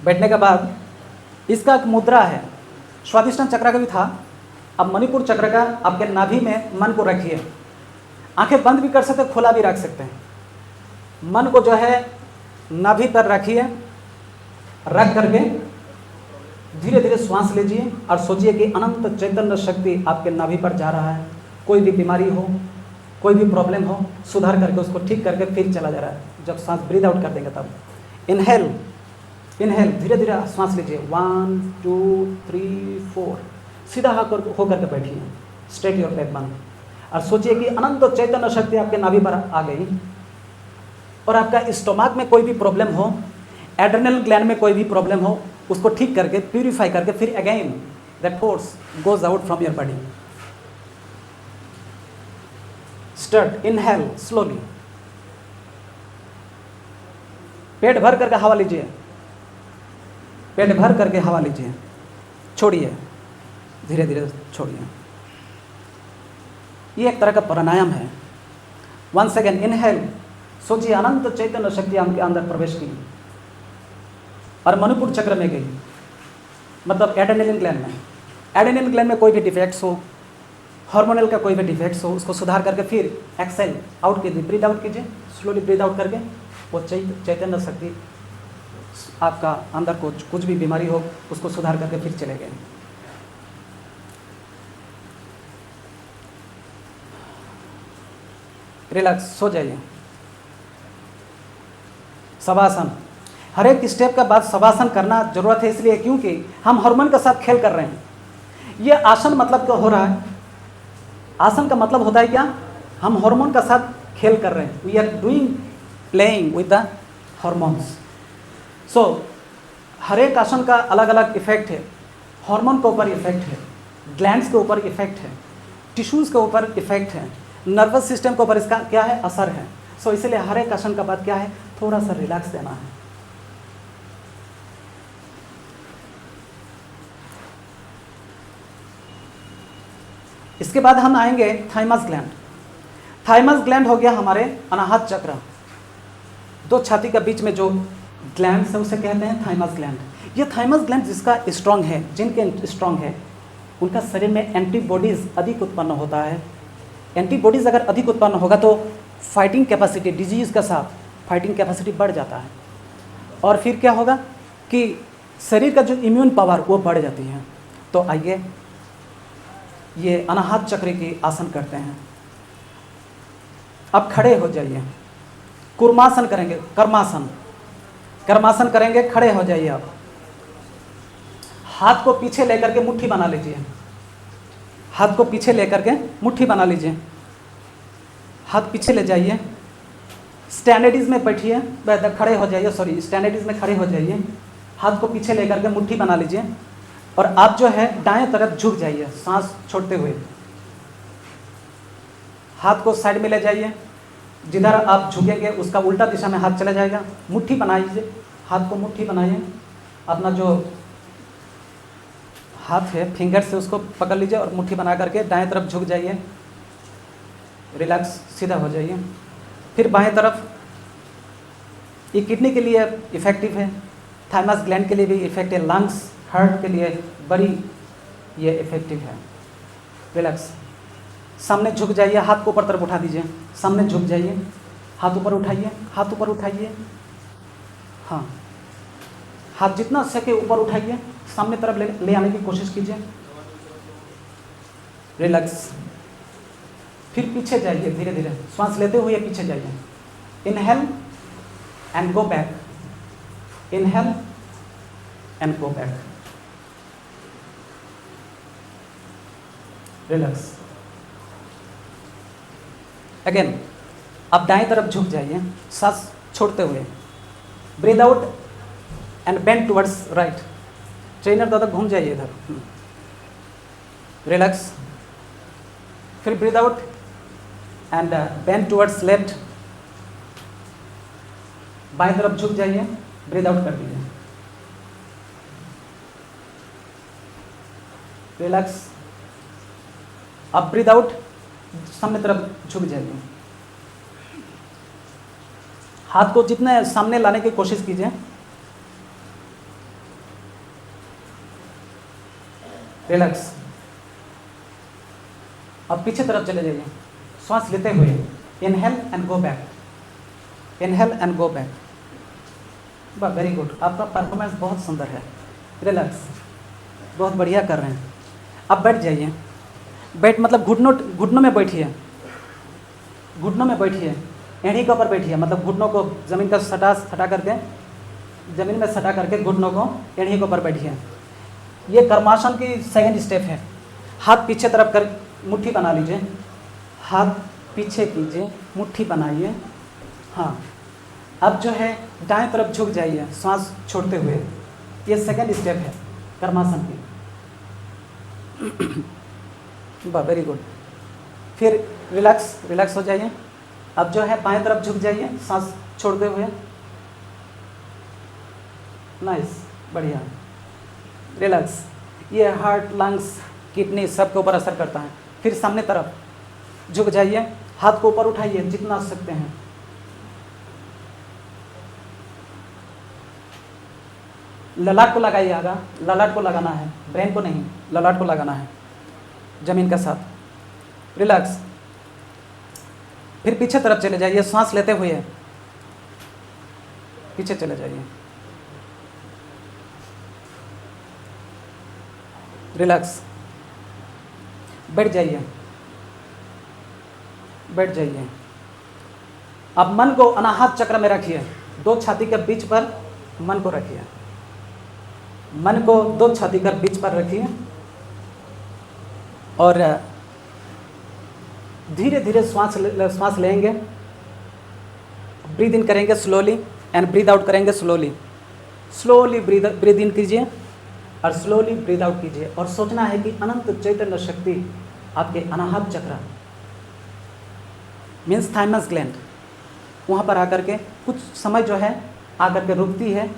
बैठने के बाद इसका एक मुद्रा है, स्वादिष्टान चक्र का भी था। अब मणिपुर चक्र का आपके नाभि में मन को रखिए, आंखें बंद भी कर सकते हैं, खुला भी रख सकते हैं। मन को जो है नाभि पर रखिए, रख करके धीरे धीरे श्वास लीजिए और सोचिए कि अनंत चैतन्य शक्ति आपके नाभि पर जा रहा है। कोई भी बीमारी हो, कोई भी प्रॉब्लम हो, सुधार करके उसको ठीक करके फिर चला जा रहा है। जब सांस ब्रीद आउट कर देंगे तब इनहेल, इनहेल धीरे धीरे सांस लीजिए, 1 2 3 4, सीधा होकर के बैठिए, स्ट्रेट योर बैक बन, और सोचिए कि अनंत चैतन्य शक्ति आपके नाभि पर आ गई। और आपका स्टोमक में कोई भी प्रॉब्लम हो, एड्रेनल ग्लैंड में कोई भी प्रॉब्लम हो, उसको ठीक करके प्यूरिफाई करके फिर again that force goes out from your body. Start, inhale slowly, पेट भर करके हवा लीजिए, पेट भर करके हवा लीजिए, छोड़िए, धीरे धीरे छोड़िए। ये एक तरह का प्राणायाम है। 1 सेकेंड, इनहेल, सोचिए अनंत चैतन्य शक्ति आपके अंदर प्रवेश की और मणिपुर चक्र में गई, मतलब एड्रेनलिन ग्लैंड में। एड्रेनलिन ग्लैंड में कोई भी डिफेक्ट्स हो, हार्मोनल का कोई भी डिफेक्ट्स हो, उसको सुधार करके फिर एक्सेल आउट कीजिए, ब्रीद आउट कीजिए, स्लोली ब्रीद आउट करके वो चैतन्य शक्ति आपका अंदर कुछ भी बीमारी हो उसको सुधार करके फिर चले गए। रिलैक्स, सो जाइए। शवासन, हर एक स्टेप के बाद शवासन करना जरूरत है, इसलिए क्योंकि हम हार्मोन के साथ खेल कर रहे हैं। ये आसन मतलब क्या हो रहा है? आसन का मतलब होता है क्या? हम हार्मोन का साथ खेल कर रहे हैं। We are doing playing with the hormones. So हर एक आसन का अलग अलग इफेक्ट है, हार्मोन के ऊपर इफेक्ट है, ग्लैंड्स के ऊपर इफेक्ट है, टिश्यूज़ के ऊपर इफेक्ट है, नर्वस सिस्टम के ऊपर इसका क्या है, असर है। सो इसलिए हर एक आसन का बाद क्या है, थोड़ा सा रिलैक्स देना है। इसके बाद हम आएंगे थाइमस ग्लैंड। थाइमस ग्लैंड हो गया हमारे अनाहत चक्र, दो छाती के बीच में जो ग्लैंड है उसे कहते हैं थाइमस ग्लैंड। ये थाइमस ग्लैंड जिसका स्ट्रांग है, जिनके स्ट्रांग है, उनका शरीर में एंटीबॉडीज अधिक उत्पन्न होता है। एंटीबॉडीज अगर अधिक उत्पन्न होगा तो फाइटिंग कैपेसिटी, डिजीज़ का साथ फाइटिंग कैपेसिटी बढ़ जाता है, और फिर क्या होगा कि शरीर का जो इम्यून पावर वो बढ़ जाती है। तो आइए ये अनाहत चक्र की आसन करते हैं। अब खड़े हो जाइए, कुर्मासन करेंगे, कर्मासन, कर्मासन करेंगे, खड़े हो जाइए। आप हाथ को पीछे लेकर के मुट्ठी बना लीजिए, हाथ को पीछे लेकर के मुट्ठी बना लीजिए, हाथ पीछे ले जाइए, स्टैंडर्डीज में बैठिए, खड़े हो जाइए, सॉरी स्टैंडर्डीज में खड़े हो जाइए, हाथ को पीछे लेकर के मुट्ठी बना लीजिए, और आप जो है दाएं तरफ झुक जाइए सांस छोड़ते हुए। हाथ को साइड में ले जाइए, जिधर आप झुकेंगे उसका उल्टा दिशा में हाथ चला जाएगा। मुट्ठी बनाइए, हाथ को मुट्ठी बनाइए, अपना जो हाथ है फिंगर से उसको पकड़ लीजिए और मुट्ठी बना करके दाएं तरफ झुक जाइए, रिलैक्स, सीधा हो जाइए। फिर बाएं तरफ, ये किडनी के लिए इफेक्टिव है, थाइमस ग्लैंड के लिए भी इफेक्ट है, लंग्स हार्ट के लिए बड़ी ये इफेक्टिव है। रिलैक्स, सामने झुक जाइए, हाथ को ऊपर तरफ उठा दीजिए, सामने झुक जाइए, हाथ ऊपर उठाइए, हाथ ऊपर उठाइए, हाँ हाथ जितना सके ऊपर उठाइए, सामने तरफ ले आने की कोशिश कीजिए। रिलैक्स, फिर पीछे जाइए, धीरे धीरे श्वास लेते हुए पीछे जाइए। Inhale and go back, inhale and go back. Relax, again आप दाएं तरफ झुक जाइए, सांस छोड़ते हुए, breathe out and bend towards right. Trainer दादा घूम जाइए इधर, रिलैक्स, फिर breathe out and bend towards left. बाएं तरफ झुक जाइए, ब्रीद आउट कर दीजिए, रिलैक्स। अब ब्रीद आउट, सामने तरफ झुक जाइए, हाथ को जितने सामने लाने की कोशिश कीजिए, रिलैक्स। अब पीछे तरफ चले जाइए, श्वास लेते हुए inhale and go back, inhale and go back. वाह, वेरी गुड, आपका परफॉर्मेंस बहुत सुंदर है। रिलैक्स, बहुत बढ़िया कर रहे हैं। अब बैठ जाइए, बैठ मतलब घुटनों में बैठिए, घुटनों में बैठिए, एड़ी के ऊपर बैठिए, मतलब घुटनों को ज़मीन का सटा करके, ज़मीन में सटा करके घुटनों को एड़ी के ऊपर बैठिए। ये कर्मासन की सेकंड स्टेप है। हाथ पीछे तरफ कर मुट्ठी बना लीजिए, हाथ पीछे कीजिए, मुट्ठी बनाइए। हाँ, अब जो है दाएं तरफ झुक जाइए सांस छोड़ते हुए। ये सेकंड स्टेप है कर्मासन की। वाह, वेरी गुड। फिर रिलैक्स, रिलैक्स हो जाइए। अब जो है बाएं तरफ झुक जाइए सांस छोड़ते हुए। नाइस, बढ़िया, रिलैक्स। ये हार्ट, लंग्स, किडनी सब के ऊपर असर करता है। फिर सामने तरफ झुक जाइए, हाथ को ऊपर उठाइए जितना सकते हैं। ललाट को लगाइएगा, ललाट को लगाना है, ब्रेन को नहीं, ललाट को लगाना है जमीन के साथ। रिलैक्स। फिर पीछे तरफ चले जाइए सांस लेते हुए, पीछे चले जाइए। रिलैक्स, बैठ जाइए, बैठ जाइए। अब मन को अनाहत चक्र में रखिए, दो छाती के बीच पर मन को रखिए, मन को दो छाती के बीच पर रखिए और धीरे धीरे श्वास लेंगे, ब्रीद इन करेंगे स्लोली एंड ब्रीद आउट करेंगे स्लोली। स्लोली ब्रीद इन कीजिए और स्लोली ब्रीद आउट कीजिए और सोचना है कि अनंत चैतन्य शक्ति आपके अनाहत चक्र मीन्स थाइमस ग्लैंड वहाँ पर आकर के कुछ समय जो है आकर के रुकती है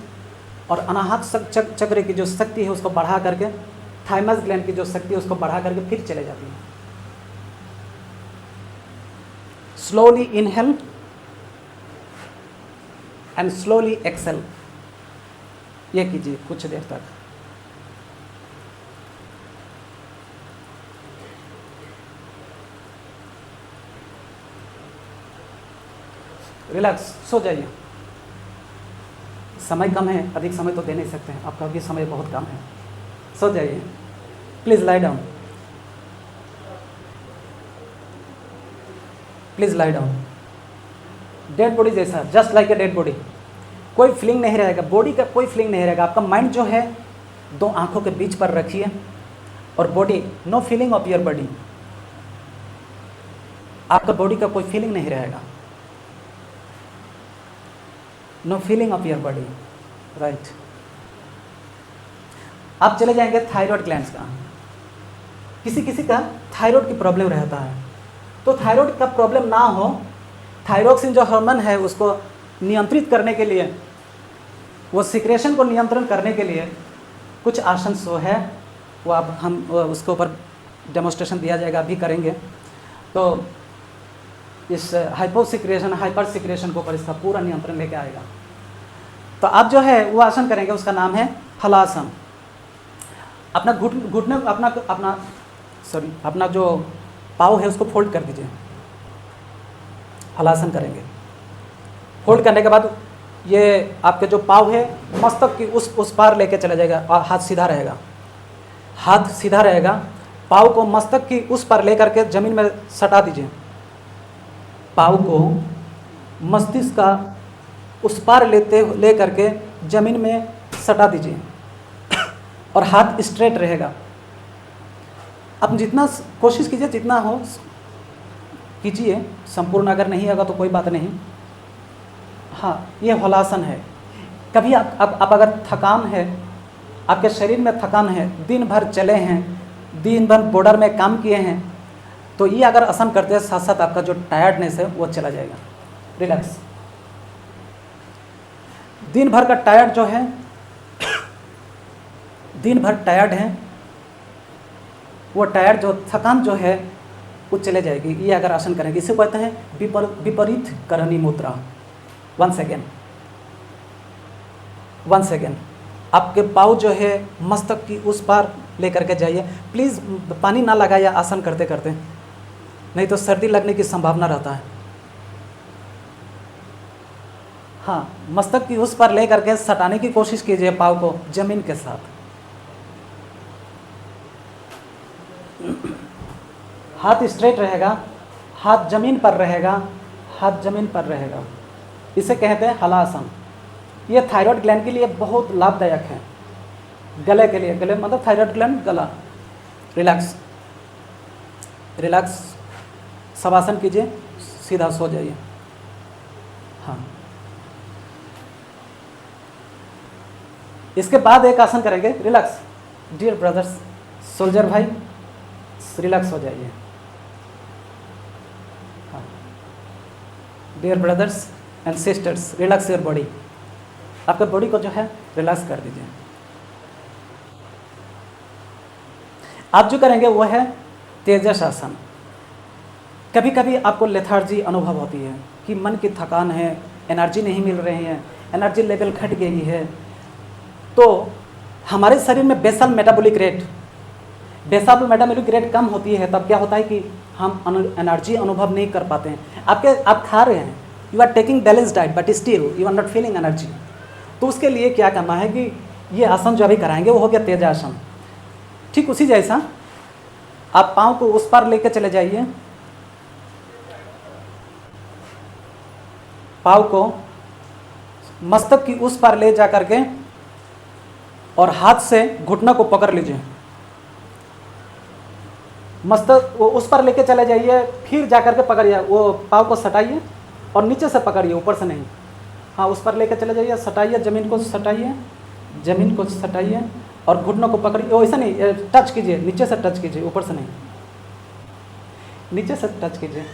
और अनाहत चक्र की जो शक्ति है उसको बढ़ा करके, थाइमस ग्लैंड की जो शक्ति है उसको बढ़ा करके फिर चले जाती है। Slowly inhale and slowly exhale, ये कीजिए कुछ देर तक। रिलैक्स, सो जाइए। समय कम है, अधिक समय तो दे नहीं सकते हैं, आपका भी समय बहुत कम है। सो जाइए, please lie down, please lie down. Dead body जैसा, just like a dead body, कोई फीलिंग नहीं रहेगा, बॉडी का कोई फीलिंग नहीं रहेगा। आपका माइंड जो है दो आंखों के बीच पर रखिए और body, no feeling of your body, आपका बॉडी का कोई फीलिंग नहीं रहेगा, no feeling of your body, right. आप चले जाएंगे थायराइड ग्लैंड्स का। किसी किसी का थायराइड की प्रॉब्लम रहता है, तो थायराइड का प्रॉब्लम ना हो, थायरोक्सिन जो हार्मोन है उसको नियंत्रित करने के लिए, वो सिक्रेशन को नियंत्रण करने के लिए कुछ आसन सो है, वो आप हम उसके ऊपर डेमोस्ट्रेशन दिया जाएगा, अभी करेंगे। तो इस हाइपर सिक्रेशन के ऊपर इसका पूरा नियंत्रण लेके आएगा। तो आप जो है वो आसन करेंगे, उसका नाम है हलासन। अपना घुटने अपना जो पाँव है उसको फोल्ड कर दीजिए, हलासन करेंगे। फोल्ड करने के बाद ये आपके जो पाँव है मस्तक की उस पार लेके चला जाएगा और हाथ सीधा रहेगा, हाथ सीधा रहेगा। पाँव को मस्तक की उस पार लेकर के ज़मीन में सटा दीजिए, पाँव को मस्तिष्क का उस पार ले करके ज़मीन में सटा दीजिए और हाथ स्ट्रेट रहेगा। अब जितना कोशिश कीजिए, जितना हो कीजिए, संपूर्ण अगर नहीं होगा तो कोई बात नहीं। हाँ, ये हलासन है। कभी आप अगर थकान है, आपके शरीर में थकान है, दिन भर चले हैं, दिन भर बॉर्डर में काम किए हैं, तो ये अगर आसन करते हैं साथ साथ आपका जो टायर्डनेस है वो चला जाएगा। रिलैक्स। दिन भर का टायर्ड जो है, दिन भर टायर्ड है, वो टायर्ड जो थकान जो है वो चले जाएगी, ये अगर आसन करेंगे। इसे कहते हैं विपरीत करणी मुद्रा। वन सेकेंड, आपके पाँव जो है मस्तक की उस पार ले करके जाइए। प्लीज़ पानी ना लगाइए आसन करते करते, नहीं तो सर्दी लगने की संभावना रहता है। हाँ, मस्तक की उस पर ले करके सटाने की कोशिश कीजिए पाँव को जमीन के साथ। हाथ स्ट्रेट रहेगा, हाथ जमीन पर रहेगा, हाथ जमीन पर रहेगा। इसे कहते हैं हलासन। ये थायराइड ग्लैंड के लिए बहुत लाभदायक है। गले के लिए, गले मतलब थायराइड ग्लैंड, गला। रिलैक्स रिलैक्स, शवासन कीजिए, सीधा सो जाइए। हाँ, इसके बाद एक आसन करेंगे रिलैक्स। डियर ब्रदर्स, सोल्जर भाई, रिलैक्स हो जाइए। हाँ, dear brothers and sisters, relax your body. आपके बॉडी को जो है रिलैक्स कर दीजिए। आप जो करेंगे वो है तेजस आसन। कभी कभी आपको लेथार्जी अनुभव होती है कि मन की थकान है, एनर्जी नहीं मिल रही है, एनर्जी लेवल घट गई है, तो हमारे शरीर में बेसल मेटाबॉलिक रेट कम होती है। तब क्या होता है कि हम एनर्जी अनुभव नहीं कर पाते हैं। आप खा रहे हैं, you are taking balance diet but still you are not feeling energy. तो उसके लिए क्या करना है कि ये आसन जो अभी कराएंगे वो हो गया तेजासन। ठीक उसी जैसा आप पाँव को उस पार लेकर चले जाइए, पाँव को मस्तक की उस पार ले जा करके और हाथ से घुटना को पकड़ लीजिए। मस्तक वो उस पर लेके चले जाइए, फिर जा करके पकड़िए, वो पाँव को सटाइए और नीचे से पकड़िए, ऊपर से नहीं। हाँ, उस पर लेके चले जाइए, सटाइए, जमीन को सटाइए, जमीन को सटाइए और घुटनों को पकड़िए। वो ऐसा नहीं, टच कीजिए, नीचे से टच कीजिए, ऊपर से नहीं, नीचे से टच कीजिए।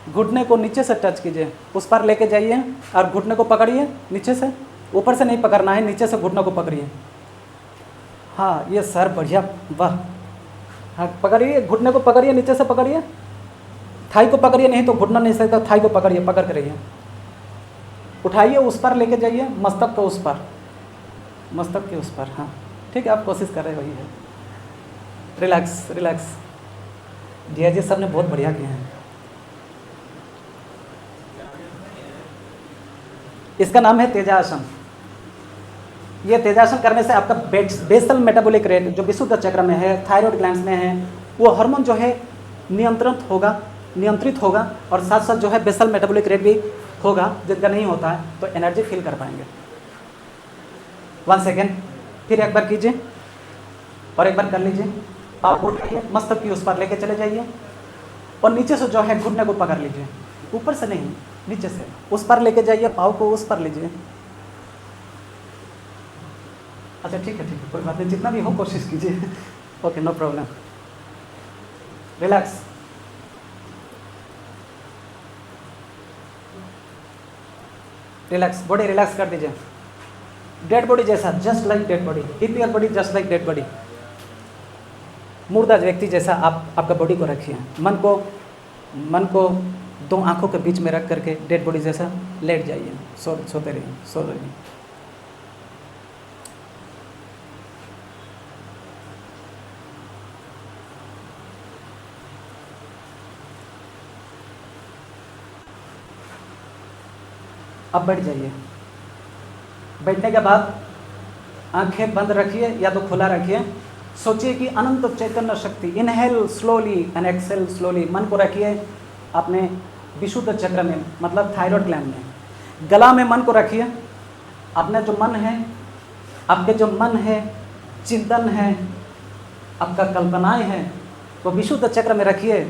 घुटने को नीचे से टच कीजिए, उस पर लेके जाइए और घुटने को पकड़िए नीचे से, ऊपर से नहीं पकड़ना है, नीचे से घुटने को पकड़िए। हाँ, ये सर बढ़िया, वाह। हाँ, पकड़िए, घुटने को पकड़िए, नीचे से पकड़िए, थाई को पकड़िए, नहीं तो घुटना नहीं सकता, थाई को पकड़िए, पकड़ कर रहिए, उठाइए, उस पर लेके जाइए, मस्तक को उस पर, मस्तक के उस पर। हाँ ठीक है, आप कोशिश कर रहे, वही है। रिलैक्स रिलैक्स, जी जी सर ने बहुत बढ़िया किए हैं। इसका नाम है तेजासन। ये तेजासन करने से आपका बेसल मेटाबॉलिक रेट जो विशुद्ध चक्र में है, थायराइड ग्लैंड्स में है, वो हार्मोन जो है नियंत्रित होगा और साथ साथ जो है बेसल मेटाबॉलिक रेट भी होगा, जिनका नहीं होता है तो एनर्जी फील कर पाएंगे। 1 सेकेंड, फिर एक बार कीजिए और एक बार कर लीजिए। आप उठाइए, मस्तक की उस पर लेके चले जाइए और नीचे से जो है घुटने को पकड़ लीजिए, ऊपर से नहीं, नीचे से उस पर लेके जाइए, पाँव को उस पर लीजिए। अच्छा ठीक है, कोई बात नहीं, जितना भी हो कोशिश कीजिए। Okay, no problem. Relax, relax, body relax कर दीजिए। डेड बॉडी जैसा, just like dead body, keep your body just like dead body. मुर्दा व्यक्ति जैसा आपका बॉडी को रखिए। मन को 2 आंखों के बीच में रख करके डेड बॉडी जैसा लेट जाइए, सोते रहिए। अब बैठ जाइए। बैठने के बाद आंखें बंद रखिए या तो खुला रखिए। सोचिए कि अनंत चैतन्य शक्ति, inhale slowly and exhale slowly. मन को रखिए अपने विशुद्ध चक्र में, मतलब थायराइड ग्लैंड में। गला में मन को रखिए। अपने जो मन है, आपके जो मन है, चिंतन है, आपका कल्पनाएं हैं, वो विशुद्ध चक्र में रखिए।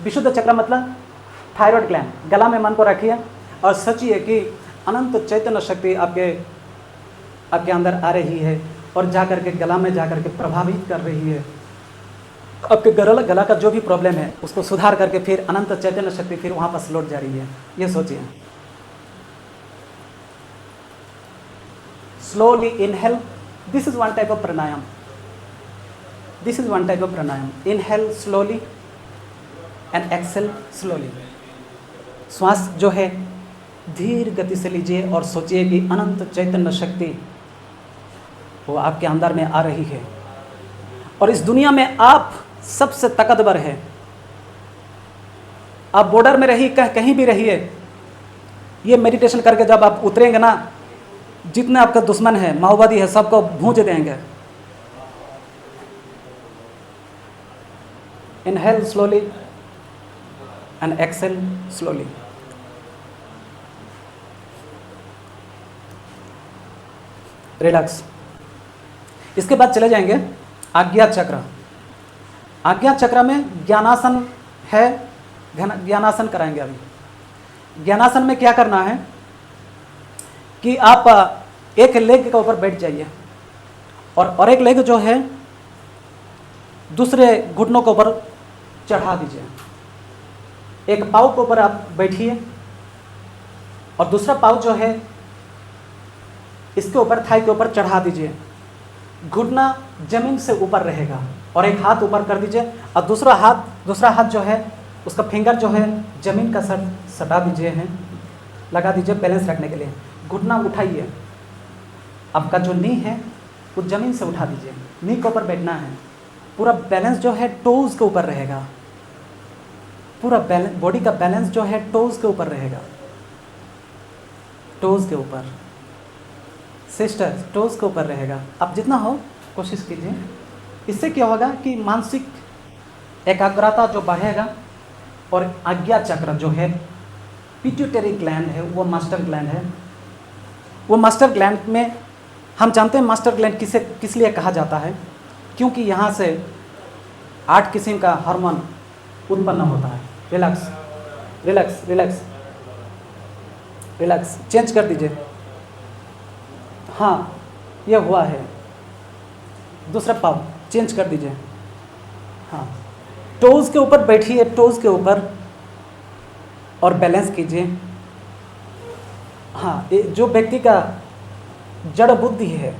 विशुद्ध चक्र मतलब थायराइड ग्लैंड। गला में मन को रखिए और सोचिए कि अनंत चैतन्य शक्ति आपके अंदर आ रही है और जाकर के गला में जाकर के प्रभावित कर रही है। आपके गला का जो भी प्रॉब्लम है उसको सुधार करके फिर अनंत चैतन्य शक्ति फिर वहाँ पर लौट जा रही है। ये सोचिए। Slowly inhale, this is one type of pranayama. Inhale slowly and exhale slowly. श्वास जो है धीर गति से लीजिए और सोचिए कि अनंत चैतन्य शक्ति वो आपके अंदर में आ रही है। और इस दुनिया में आप सबसे ताकतवर है। आप बॉर्डर में रहिए, कहीं भी रहिए, ये मेडिटेशन करके जब आप उतरेंगे ना, जितने आपका दुश्मन है, माओवादी है, सबको भूंज देंगे। Inhale slowly and exhale slowly. Relax. इसके बाद चले जाएंगे आज्ञा चक्र। आज्ञा चक्र में ज्ञानासन है, ज्ञानासन कराएंगे अभी। ज्ञानासन में क्या करना है कि आप एक लेग के ऊपर बैठ जाइए और एक लेग जो है दूसरे घुटनों के ऊपर चढ़ा दीजिए। एक पाँव के ऊपर आप बैठिए और दूसरा पाँव जो है इसके ऊपर, थाई के ऊपर चढ़ा दीजिए। घुटना जमीन से ऊपर रहेगा और एक हाथ ऊपर कर दीजिए और दूसरा हाथ जो है उसका फिंगर जो है जमीन का सटा दीजिए है, लगा दीजिए बैलेंस रखने के लिए। घुटना उठाइए, आपका जो नी है वो जमीन से उठा दीजिए, नी के ऊपर बैठना है। पूरा बैलेंस जो है टोज के ऊपर रहेगा, पूरा बैलेंस, बॉडी का बैलेंस जो है टोज के ऊपर रहेगा, टोज के ऊपर। सिस्टर, टोज के ऊपर रहेगा। आप जितना हो कोशिश कीजिए। इससे क्या होगा कि मानसिक एकाग्रता जो बढ़ेगा और आज्ञा चक्र जो है, पिट्यूटरी ग्लैंड है, वो मास्टर ग्लैंड है। वो मास्टर ग्लैंड में हम जानते हैं मास्टर ग्लैंड किस लिए कहा जाता है, क्योंकि यहाँ से 8 किस्म का हार्मोन उत्पन्न होता है। Relax relax relax relax. Change कर दीजिए। हाँ, ये हुआ है। दूसरा पाव चेंज कर दीजिए। हाँ, टोज के ऊपर बैठिए, टोज के ऊपर, और बैलेंस कीजिए। हाँ, जो व्यक्ति का जड़ बुद्धि है,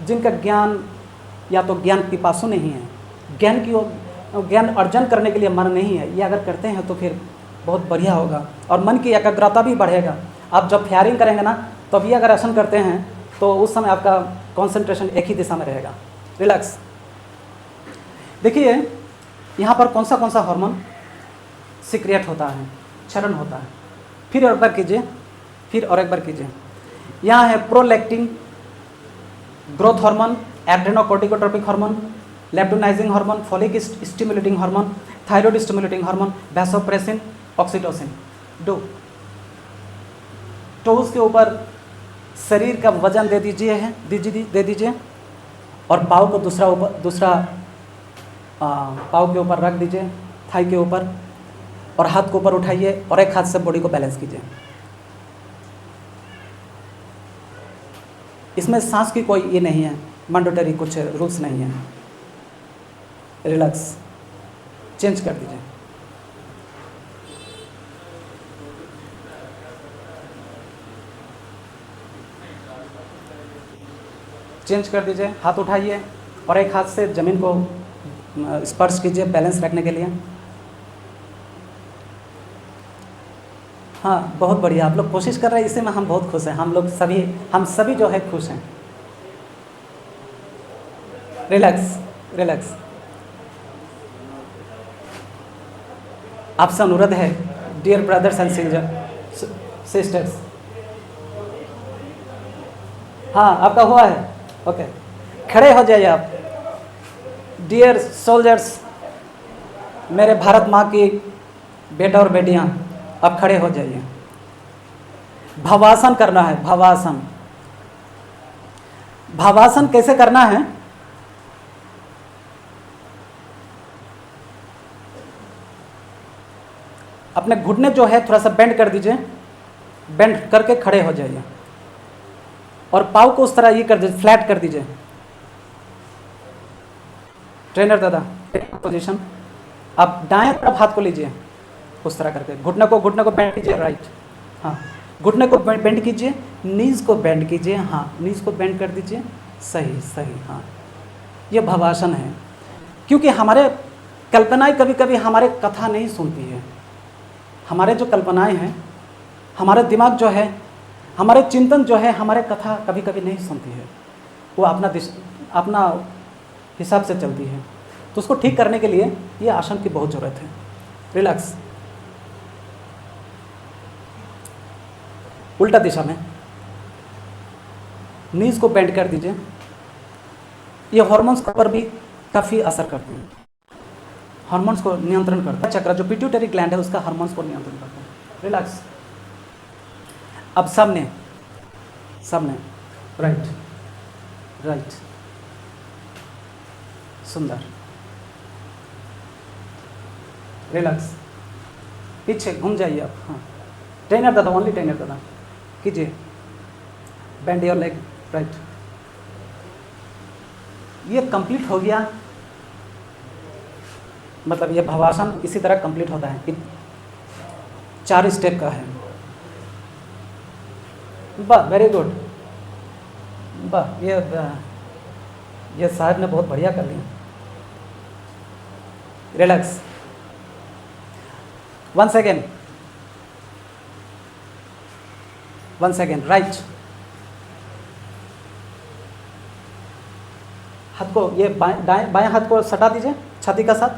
जिनका ज्ञान या तो ज्ञान पिपासु नहीं है, ज्ञान अर्जन करने के लिए मन नहीं है, ये अगर करते हैं तो फिर बहुत बढ़िया होगा और मन की एकाग्रता भी बढ़ेगा। आप जब फायरिंग करेंगे ना, तभी अगर आसन करते हैं तो उस समय आपका कंसंट्रेशन एक ही दिशा में रहेगा। रिलैक्स। देखिए यहाँ पर कौन सा हार्मोन सिक्रिएट होता है, क्षरण होता है। फिर और एक बार कीजिए, फिर और एक बार कीजिए। यहाँ है prolactin, growth hormone, adrenocorticotropic hormone, luteinizing hormone, follicle stimulating hormone, thyroid stimulating hormone, vasopressin, oxytocin. दो टोज के ऊपर शरीर का वजन दे दीजिए और पाँव को दूसरा पाँव के ऊपर रख दीजिए, थाई के ऊपर, और हाथ को ऊपर उठाइए और एक हाथ से बॉडी को बैलेंस कीजिए। इसमें सांस की कोई ये नहीं है, मैंडेटरी कुछ रूल्स नहीं है। रिलैक्स। चेंज कर दीजिए। चेंज कर दीजिए। हाथ उठाइए और एक हाथ से ज़मीन को स्पर्श कीजिए बैलेंस रखने के लिए। हाँ, बहुत बढ़िया, आप लोग कोशिश कर रहे हैं, इसी में हम बहुत खुश हैं। हम सभी जो है खुश हैं। Relax relax. आपसे अनुरोध है डियर ब्रदर्स एंड सिस्टर्स। हाँ, आपका हुआ है। ओके, खड़े हो जाइए आप। डियर सोल्जर्स, मेरे भारत माँ की बेटा और बेटियाँ, आप खड़े हो जाइए। भवासन करना है, भवासन। भवासन कैसे करना है? अपने घुटने जो है थोड़ा सा बेंड कर दीजिए, बेंड करके खड़े हो जाइए और पाँव को उस तरह ये कर दीजिए, फ्लैट कर दीजिए। ट्रेनर दादा, पोजीशन। आप दाएं तरफ हाथ को लीजिए, उस तरह करके घुटने को बेंड कीजिए। राइट। हाँ, घुटने को बेंड कीजिए, नीज को बेंड कीजिए। हाँ, नीज को बेंड कर दीजिए। सही सही। हाँ, ये भवासन है। क्योंकि हमारे कल्पनाएं कभी कभी हमारे कथा नहीं सुनती है। हमारे जो कल्पनाएं हैं, हमारे दिमाग जो है, हमारे चिंतन जो है, हमारे कथा कभी कभी नहीं सुनती है। वो अपना हिसाब से चलती है। तो उसको ठीक करने के लिए ये आसन की बहुत ज़रूरत है। रिलैक्स, उल्टा दिशा में नीज को बेंड कर दीजिए। ये हार्मोन्स पर भी काफ़ी असर करते हैं, हार्मोन्स को नियंत्रण करता है। चक्र जो पिट्यूटरी ग्लैंड है उसका हार्मोन्स को नियंत्रण करता है। रिलैक्स। अब सामने सामने, राइट राइट, सुंदर। रिलैक्स, पीछे घूम जाइए आप। हाँ, ट्रेनर दादा, ओनली ट्रेनर दादा कीजिए। Bend your leg, right. ये कंप्लीट हो गया, मतलब ये भवासन इसी तरह कंप्लीट होता है। 4 स्टेप का है। वाह, वेरी गुड। वाह, ये साहब ने बहुत बढ़िया कर लिया। Relax, one second, right. हाथ को ये बाएं हाथ को सटा दीजिए छाती का साथ।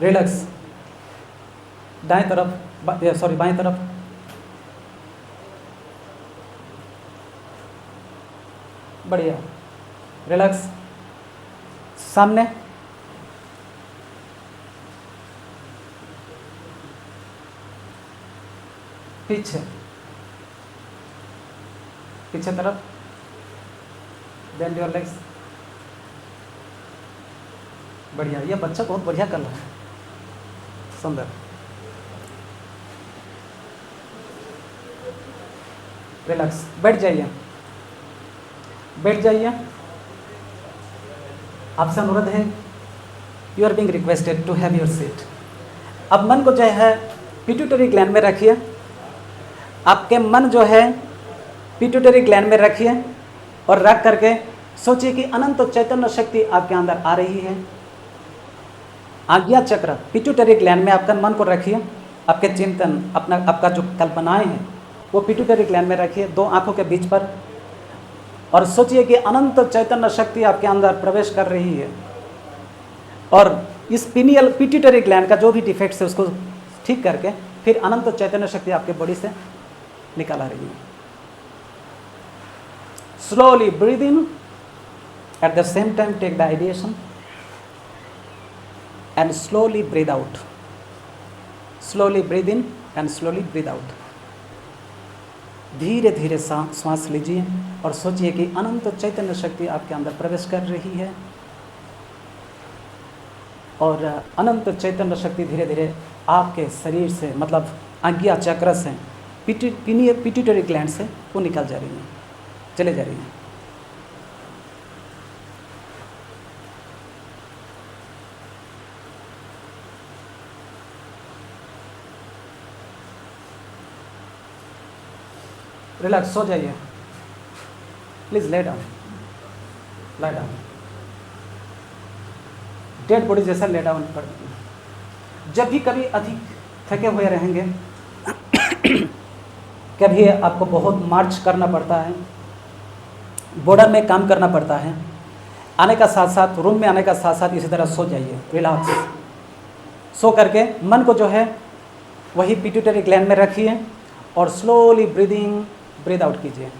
रिलैक्स, दाएं तरफ, सॉरी बाएं तरफ। बढ़िया। रिलैक्स, सामने, पीछे, पीछे तरफ। Bend your legs. बढ़िया, ये बच्चा बहुत बढ़िया कर रहा है, सुंदर। रिलैक्स, बैठ जाइए, बैठ जाइए। आपसे अनुरोध है, you are being requested to have your seat. अब मन को जो है पिट्यूटरी ग्लैंड में रखिए। आपके मन जो है पिट्यूटरी ग्लैंड में रखिए और रख करके सोचिए कि अनंत चैतन्य शक्ति आपके अंदर आ रही है। आज्ञा चक्र पिट्यूटरी ग्लैंड में आपका मन को रखिए। आपके चिंतन, आपका जो कल्पनाएं हैं वो पिट्यूटरी ग्लैंड में रखिए, 2 आंखों के बीच पर, और सोचिए कि अनंत चैतन्य शक्ति आपके अंदर प्रवेश कर रही है और इस पिट्यूटरी ग्लैंड का जो भी डिफेक्ट्स है उसको ठीक करके फिर अनंत चैतन्य शक्ति आपके बॉडी से निकाल आ रही है। Slowly breathe in, at the same time take the ideation and slowly breathe out. Slowly breathe in and slowly breathe out. धीरे धीरे सांस लीजिए और सोचिए कि अनंत चैतन्य शक्ति आपके अंदर प्रवेश कर रही है और अनंत चैतन्य शक्ति धीरे धीरे आपके शरीर से, मतलब आज्ञा चक्र से, पिट्यूटरी ग्लैंड से वो निकल जा रही है, चले जा रही है। रिलैक्स, सो जाइए please. Lay down, lie down, dead body जैसा ले डाउन कर। जब भी कभी अधिक थके हुए रहेंगे, कभी आपको बहुत मार्च करना पड़ता है, बॉर्डर में काम करना पड़ता है, आने का साथ साथ, रूम में आने का साथ साथ इसी तरह सो जाइए। रिलैक्स, सो करके मन को जो है वही पिट्यूटरी ग्लैंड में रखिए और स्लोली ब्रीद आउट कीजिए।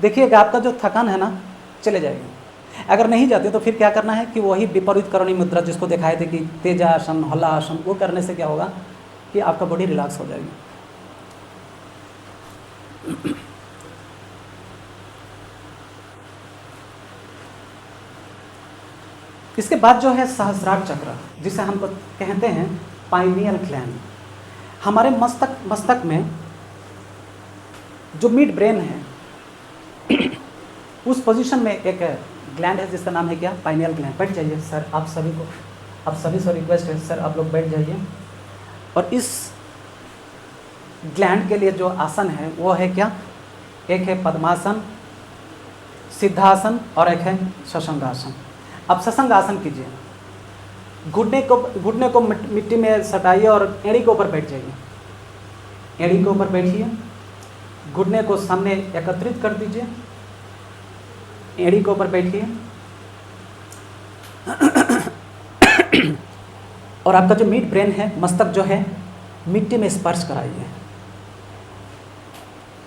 देखिएगा आपका जो थकान है ना चले जाएगी। अगर नहीं जाते तो फिर क्या करना है कि वही विपरीत करुणी मुद्रा जिसको दिखाए थे कि तेजा आसन, हल्ला आसन, वो करने से क्या होगा कि आपका बॉडी रिलैक्स हो जाएगी। इसके बाद जो है सहस्रार चक्र, जिसे हमको कहते हैं पाइनियल ग्लैंड। हमारे मस्तक में जो मिड ब्रेन है उस पोजीशन में एक ग्लैंड है जिसका नाम है क्या, पाइनियल ग्लैंड। बैठ जाइए सर, आप सभी से रिक्वेस्ट है सर, आप लोग बैठ जाइए। और इस ग्लैंड के लिए जो आसन है वो है क्या, एक है पद्मासन, सिद्धासन और एक है शशंगासन। अब शशंगासन कीजिए, घुटने को मिट्टी में सटाइए और एड़ी के ऊपर बैठ जाइए। एड़ी के ऊपर बैठिए घुटने को सामने एकत्रित कर दीजिए, एड़ी के ऊपर बैठिए और आपका जो मिड ब्रेन है, मस्तक जो है, मिट्टी में स्पर्श कराइए,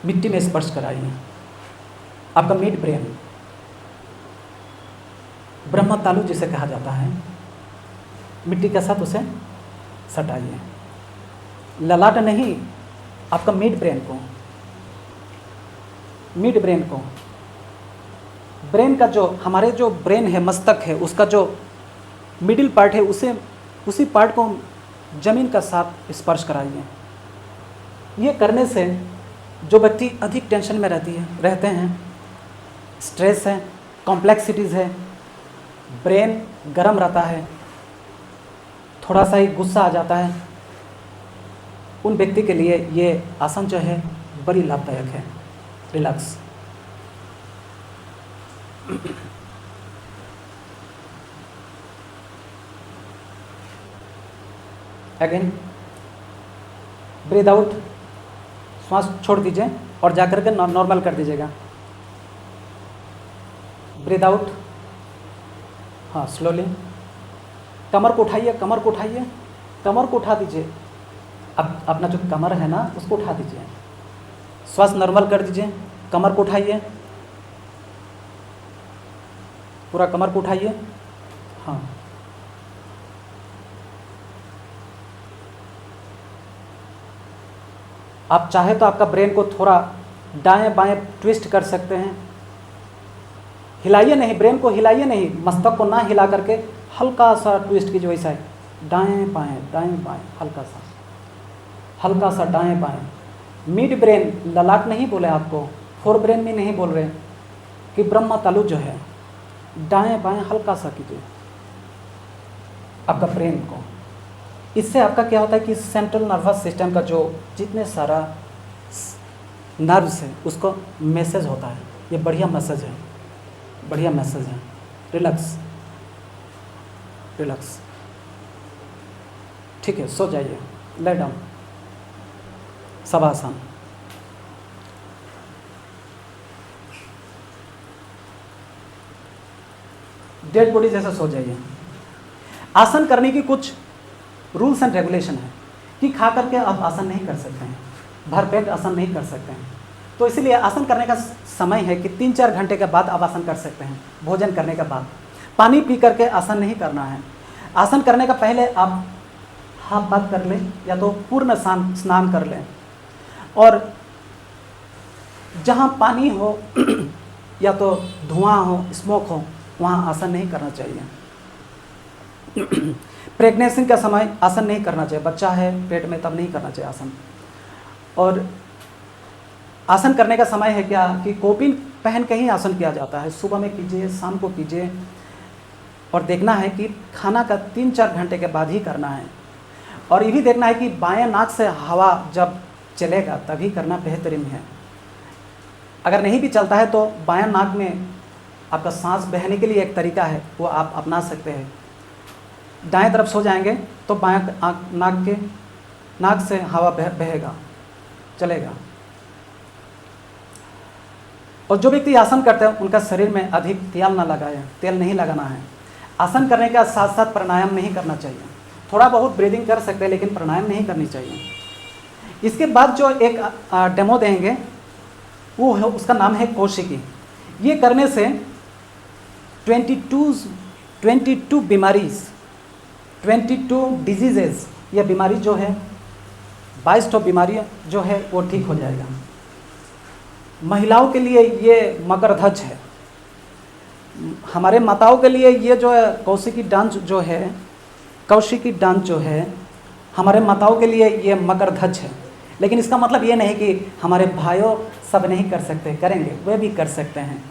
मिट्टी में स्पर्श कराइए। आपका मिड ब्रेन ब्रह्म तालु जिसे कहा जाता है, मिट्टी के साथ उसे सटाइए। ललाट नहीं, आपका मिड ब्रेन को, मिड ब्रेन को, ब्रेन का जो हमारे जो ब्रेन है, मस्तक है, उसका जो मिडिल पार्ट है, उसी पार्ट को जमीन का साथ स्पर्श कराइए। ये करने से जो व्यक्ति अधिक टेंशन में रहते हैं, स्ट्रेस है, कॉम्प्लेक्सिटीज़ है, ब्रेन गर्म रहता है, थोड़ा सा ही गुस्सा आ जाता है, उन व्यक्ति के लिए ये आसन जो है बड़ी लाभदायक है। रिलैक्स। अगेन ब्रीद आउट, श्वास छोड़ दीजिए और जाकर के नॉर्मल कर दीजिएगा। ब्रीद आउट, हाँ स्लोली। कमर को उठाइए, कमर को उठाइए, कमर को उठा दीजिए। अब अपना जो कमर है ना, उसको उठा दीजिए, श्वास नॉर्मल कर दीजिए। कमर को उठाइए, पूरा कमर को उठाइए, हाँ। आप चाहे तो आपका ब्रेन को थोड़ा दाएं बाएं ट्विस्ट कर सकते हैं। हिलाइए नहीं, ब्रेन को हिलाइए नहीं, मस्तक को ना हिला करके हल्का सा ट्विस्ट कीजिए, वैसा है, दाएं बाएं, हल्का सा दाएं बाएं। मिड ब्रेन, ललाट नहीं बोले आपको, फोर ब्रेन में नहीं बोल रहे कि ब्रह्म तालु जो है, दाएं बाएं हल्का सा कीजिए आपका ब्रेन को। इससे आपका क्या होता है कि सेंट्रल नर्वस सिस्टम का जो जितने सारा नर्व्स है उसको मैसेज होता है। ये बढ़िया मैसेज है, बढ़िया मैसेज है। Relax, relax. ठीक है, सो जाइए, lay down, shavasana. Dead body जैसा सो जाइए। आसन करने की कुछ रूल्स एंड रेगुलेशन है कि खा करके आप आसन नहीं कर सकते हैं, भरपेट आसन नहीं कर सकते हैं। तो इसीलिए आसन करने का समय है कि 3-4 घंटे के बाद आप आसन कर सकते हैं, भोजन करने के बाद। पानी पी करके आसन नहीं करना है। आसन करने का पहले आप हाथ बात कर लें या तो पूर्ण स्नान कर लें, और जहाँ पानी हो या तो धुआं हो, स्मोक हो, वहाँ आसन नहीं करना चाहिए। प्रेगनेंसी का समय आसन नहीं करना चाहिए, बच्चा है पेट में तब नहीं करना चाहिए आसन। और आसन करने का समय है क्या कि कॉपिन पहन के ही आसन किया जाता है। सुबह में कीजिए, शाम को कीजिए, और देखना है कि खाना का 3-4 घंटे के बाद ही करना है। और ये भी देखना है कि बाएं नाक से हवा जब चलेगा तभी करना बेहतरीन है। अगर नहीं भी चलता है तो बाएं नाक में आपका सांस बहने के लिए एक तरीका है, वो आप अपना सकते हैं। दाएं तरफ सो जाएंगे तो बाएं नाक से हवा बहेगा, चलेगा। और जो व्यक्ति आसन करते हैं उनका शरीर में अधिक तेल ना लगाए, तेल नहीं लगाना है। आसन करने के साथ साथ प्राणायाम नहीं करना चाहिए। थोड़ा बहुत ब्रीदिंग कर सकते हैं लेकिन प्राणायाम नहीं करनी चाहिए। इसके बाद जो एक डेमो देंगे वो है, उसका नाम है कौशिकी। ये करने से 22 बीमारीज, 22 डिजीजेस, ये बीमारी जो है 22 बीमारी जो है वो ठीक हो जाएगा। महिलाओं के लिए ये मकरध्वज है, हमारे माताओं के लिए ये जो है कौशिकी डांस जो है, कौशिकी डांस जो है हमारे माताओं के लिए ये मकरध्वज है। लेकिन इसका मतलब ये नहीं कि हमारे भाइयों सब नहीं कर सकते, करेंगे, वे भी कर सकते हैं।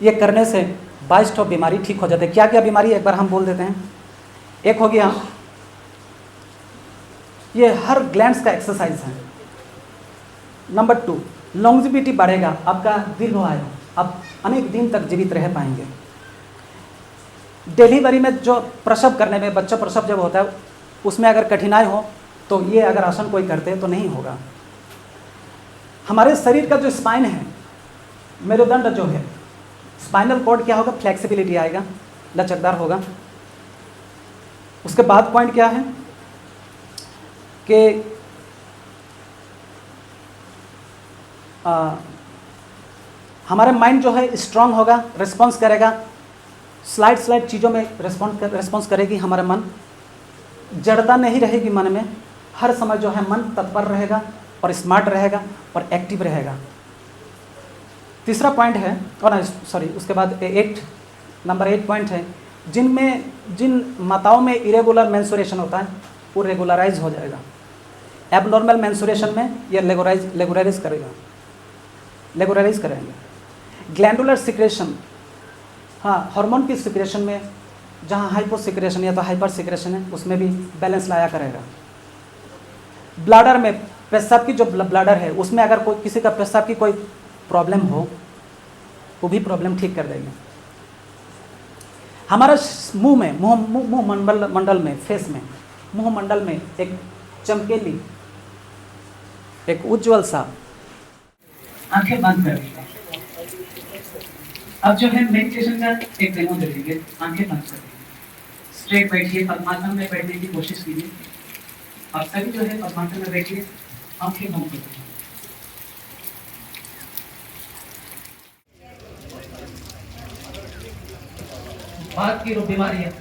ये करने से 22 बीमारी ठीक हो जाते हैं। क्या क्या बीमारी एक बार हम बोल देते हैं। एक हो गया, ये हर ग्लैंड्स का एक्सरसाइज है। नंबर 2, लॉन्जिविटी बढ़ेगा, आपका दीर्घायु, आप अनेक दिन तक जीवित रह पाएंगे। डिलीवरी में जो प्रसव करने में, बच्चा प्रसव जब होता है उसमें अगर कठिनाई हो तो ये अगर आसन कोई करते हैं तो नहीं होगा। हमारे शरीर का जो स्पाइन है, मेरुदंड जो है, स्पाइनल कॉर्ड क्या होगा, फ्लेक्सिबिलिटी आएगा, लचकदार होगा। उसके बाद पॉइंट क्या है कि हमारा माइंड जो है स्ट्रांग होगा, रिस्पॉन्स करेगा, स्लाइड चीज़ों में रिस्पॉन्स करेगी। हमारा मन जड़ता नहीं रहेगी, मन में हर समय जो है मन तत्पर रहेगा और स्मार्ट रहेगा और एक्टिव रहेगा। तीसरा पॉइंट है, और सॉरी उसके बाद नंबर 8 पॉइंट है, जिन माताओं में इरेगुलर मेंस्ट्रुएशन होता है वो रेगुलराइज हो जाएगा। एबनॉर्मल मेंस्ट्रुएशन में ये रेगुलराइज करेंगे। ग्लैंडुलर सिक्रेशन, हाँ, हार्मोन की सिक्रेशन में जहाँ हाइपो सिक्रेशन या तो हाइपर सिक्रेशन है उसमें भी बैलेंस लाया करेगा। ब्लैडर में, पेशाब की जो ब्लैडर है उसमें अगर कोई किसी का पेशाब की कोई प्रॉब्लम हो वो भी प्रॉब्लम ठीक कर देंगे। हमारा मुंह में, मुंह मंडल में, फेस में, मुंह मंडल में एक चमकेली, एक उज्जवल सा, आंखें बंद करेंगे। अब जो है मेडिटेशन का एक डेमो दे देंगे। आंखें बंद करेंगे, स्ट्रेट बैठिए, पद्मासन में बैठने की कोशिश कीजिए। आप सभी जो है पद्मासन में बैठिए, आंखें बंद करिए। बात की जो बीमारी है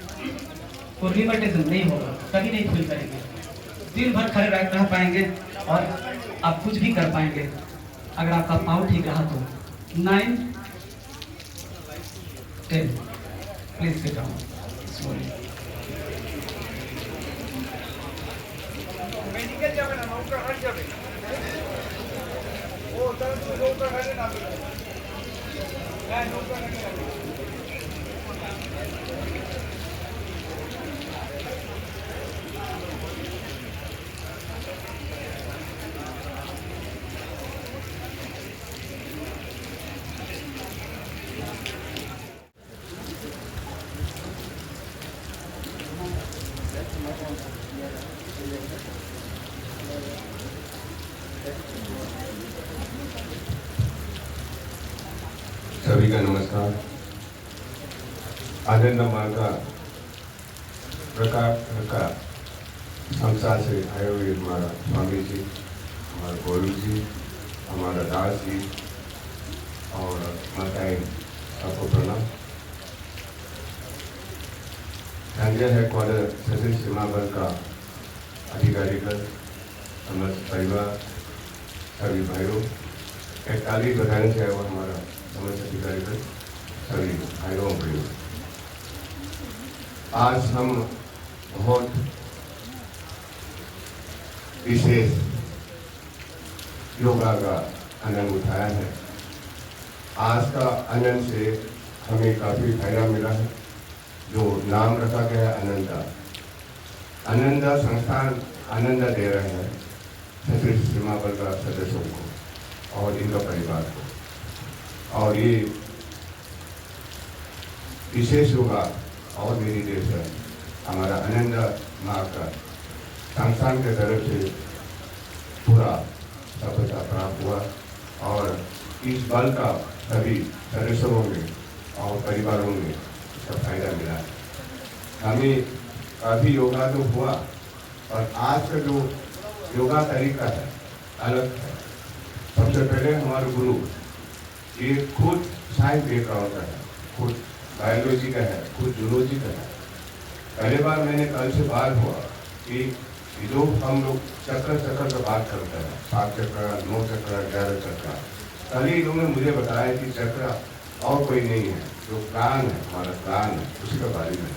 वो रिमेटिज्म नहीं होगा, कभी नहीं फील करेंगे, दिन भर खड़े रह पाएंगे और आप कुछ भी कर पाएंगे अगर आपका पाँव ठीक रहा तो। 9, 10, प्लीज सिट डाउन स्लोली। सभी का नमस्कार। आनंद मार्ग का प्रकार का संसार से आए हुए हमारा स्वामी जी, हमारा गुरु जी, हमारा दास जी और माताएं, सबको प्रणाम। संजय है क्वार्टर सशस्त्र सीमा बल का अधिकारीगण, समस्त परिवार, सभी भाइयों, 41 बटालियन से आया हुआ हमारा समस्त अधिकारीगण, सभी भाइयों बहनों, आज हम बहुत विशेष योगा का आनंद उठाया है। आज का आनंद से हमें काफी फायदा मिला है। जो नाम रखा गया है आनंदा, आनंदा संस्थान आनंदा दे रहे हैं सशस्त्र सीमा बल का सदस्यों को और इनका परिवार को। और ये विशेष योगा और मेरी देश है हमारा आनंदा माँ का संस्थान के तरफ से पूरा सफलता प्राप्त हुआ और इस बल का सभी सदस्यों में और परिवारों में इसका फायदा मिला है। हमें काफ़ी योगा तो हुआ और आज का जो योगा तरीका है अलग है। सबसे पहले हमारे गुरु ये खुद साइंस बैकग्राउंड का है, खुद बायोलॉजी का है, खुद जूलॉजी का है। पहले बार मैंने कल से बात हुआ कि जो हम लोग चक्कर का बात करते हैं, 7 चक्र, 9 चक्र, 11 चक्र, कल ही इन्होंने मुझे बताया कि चक्र और कोई नहीं है, जो प्राण है, हमारा प्राण है, उसी के बारे में।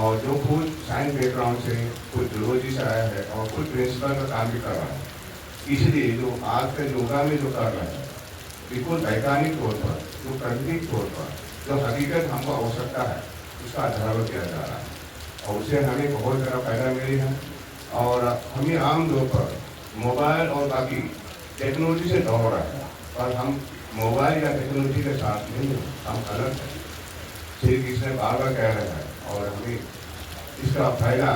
और जो खुद साइंस बैकग्राउंड से, खुद जूलॉजी से आया है और खुद प्रिंसिपल का काम भी कर रहा है। इसलिए जो आज के योगा में जो कर रहा है बिल्कुल वैज्ञानिक तौर पर, जो प्राकृतिक तौर पर जो हकीकत हमको आवश्यकता है उसका अध्ययन किया जा रहा है और उससे हमें बहुत ज़्यादा फायदा मिली है। और हमें आम तौर पर मोबाइल और बाकी टेक्नोलॉजी से दौड़ रहा है, पर हम मोबाइल या टेक्नोलॉजी के साथ नहीं हैं, हम अलग हैं। श्री कृष्ण बार बार कह रहे हैं और हमें इसका फायदा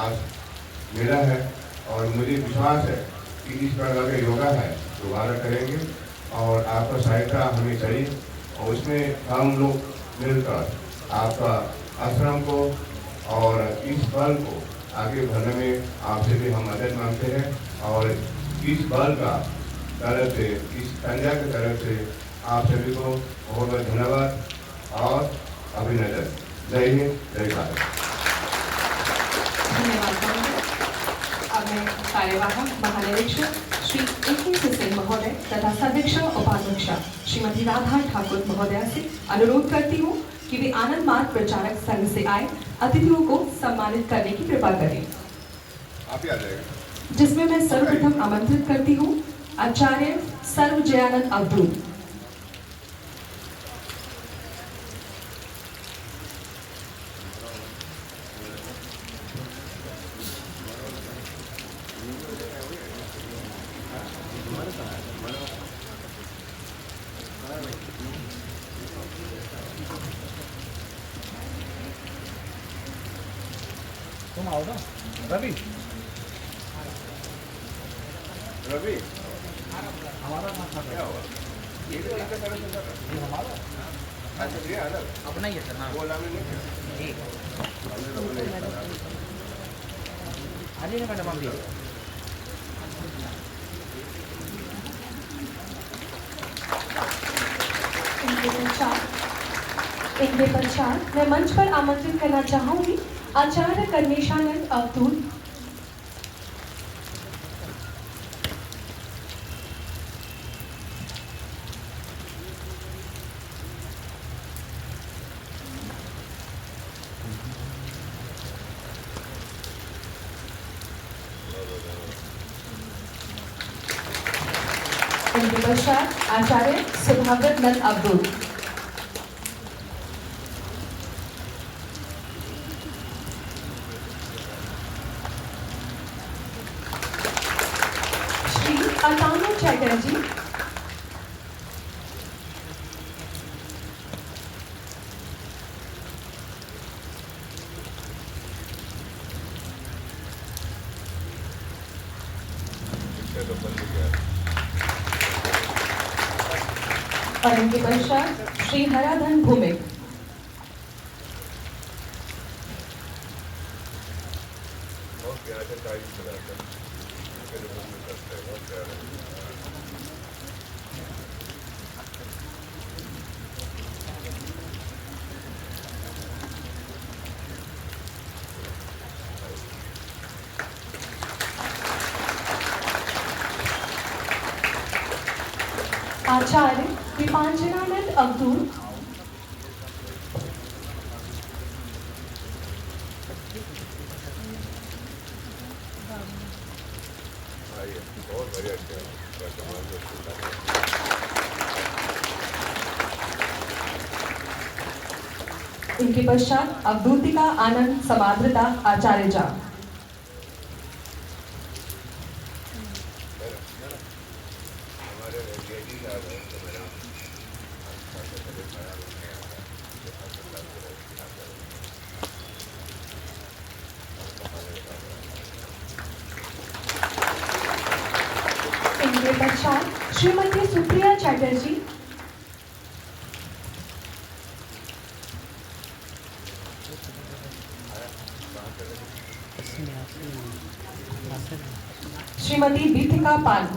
आज मिला है। और मुझे विश्वास है कि इस प्रकार का योगा है दोबारा करेंगे और आपका सहायता हमें चाहिए और उसमें हम लोग मिलकर आपका आश्रम को और इस बल को आगे बढ़ने में आपसे भी हम मदद मांगते हैं और इस बल का तरफ से इस तंजा की तरफ से आप सभी को बहुत बहुत धन्यवाद और अभिनंदन। जय हिंद, जय भारत। धन्यवाद। अब मैं कार्यवाहक महानिरीक्षक श्री AK सिंह महोदय तथा सर्वेक्षण उपाध्यक्षा श्रीमती राधा ठाकुर महोदया से अनुरोध करती हूँ कि वे आनंद मार्ग प्रचारक संघ से आए अतिथियों को सम्मानित करने की कृपा करें। आप ही आ जाएगा। जिसमें मैं सर्वप्रथम आमंत्रित करती हूँ आचार्य सर्वजयानंद अब्दुल। तुम आओ ना रवि। रवि हमारा क्या हुआ? ये तो इनका सारा चलता था। ये हमारा अच्छा ये अलग अपना ही है सर। हाँ वो लाने नहीं किया। ठीक हमने तो बोले आ जाइए मैडम आप भी। इनके पश्चात मैं मंच पर आमंत्रित करना चाहूंगी आचार्य कर्मेशानंद अब्दुल। इनके पश्चात आचार्य सुधाव्रत नंद अब्दुल। श्री अतानु चैटर्जी। और इनके पश्चात श्री हराधन भूमिक। आचार्य दीपांजनानंद अब्दुल। बहुत बढ़िया। इनके पश्चात अवधूतिका आनंद समाद्रता आचार्य जा। इनके पश्चात श्रीमती सुप्रिया चैटर्जी। श्रीमती दीपिका पाल।